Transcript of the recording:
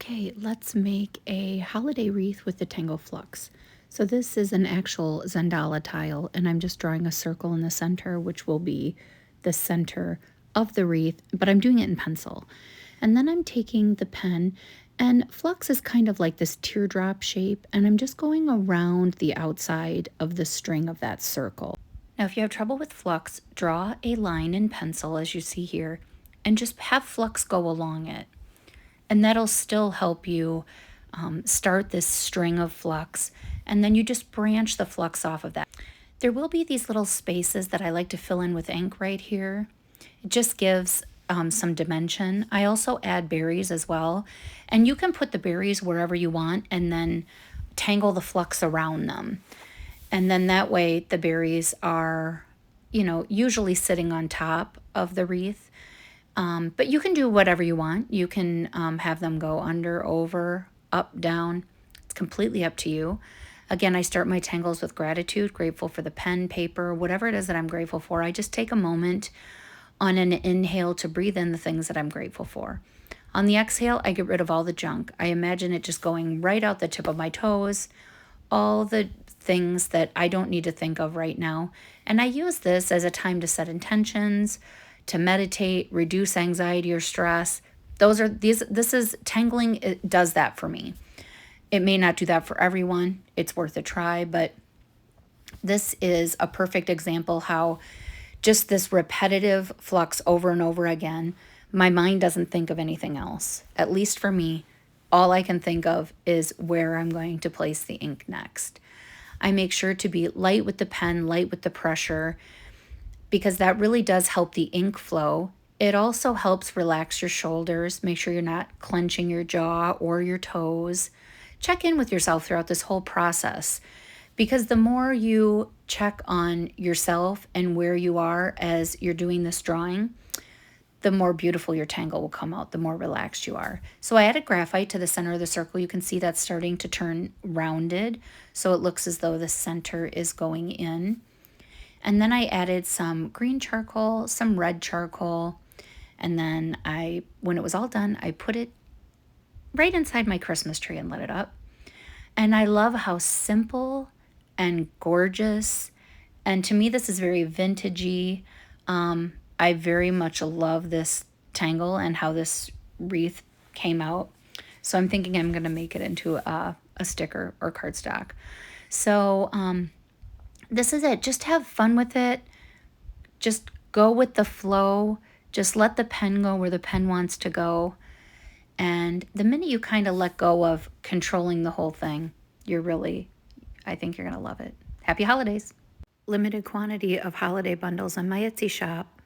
Okay, let's make a holiday wreath with the Tangle Flux. So this is an actual Zendala tile, and I'm just drawing a circle in the center, which will be the center of the wreath, but I'm doing it in pencil. And then I'm taking the pen, and Flux is kind of like this teardrop shape, and I'm just going around the outside of the string of that circle. Now, if you have trouble with Flux, draw a line in pencil, as you see here, and just have Flux go along it. And that'll still help you start this string of flux, and then you just branch the flux off of that. There will be these little spaces that I like to fill in with ink right here. It just gives some dimension. I also add berries as well, and you can put the berries wherever you want and then tangle the flux around them. And then that way the berries are, usually sitting on top of the wreath. But you can do whatever you want. You can have them go under, over, up, down. It's completely up to you. Again, I start my tangles with gratitude, grateful for the pen, paper, whatever it is that I'm grateful for. I just take a moment on an inhale to breathe in the things that I'm grateful for. On the exhale, I get rid of all the junk. I imagine it just going right out the tip of my toes, all the things that I don't need to think of right now. And I use this as a time to set intentions, to meditate, reduce anxiety or stress. This is tangling, it does that for me. It may not do that for everyone. It's worth a try, but this is a perfect example how just this repetitive flux over and over again, my mind doesn't think of anything else. At least for me, all I can think of is where I'm going to place the ink next. I make sure to be light with the pen, light with the pressure, because that really does help the ink flow. It also helps relax your shoulders. Make sure you're not clenching your jaw or your toes. Check in with yourself throughout this whole process, because the more you check on yourself and where you are as you're doing this drawing, the more beautiful your tangle will come out, the more relaxed you are. So I added graphite to the center of the circle. You can see that's starting to turn rounded, so it looks as though the center is going in. And then I added some green charcoal, some red charcoal, and then when it was all done, I put it right inside my Christmas tree and lit it up. And I love how simple and gorgeous, and to me this is very vintagey. I very much love this tangle and how this wreath came out. So I'm thinking I'm going to make it into a sticker or cardstock. So this is it. Just have fun with it. Just go with the flow. Just let the pen go where the pen wants to go. And the minute you kind of let go of controlling the whole thing, I think you're going to love it. Happy holidays. Limited quantity of holiday bundles on my Etsy shop.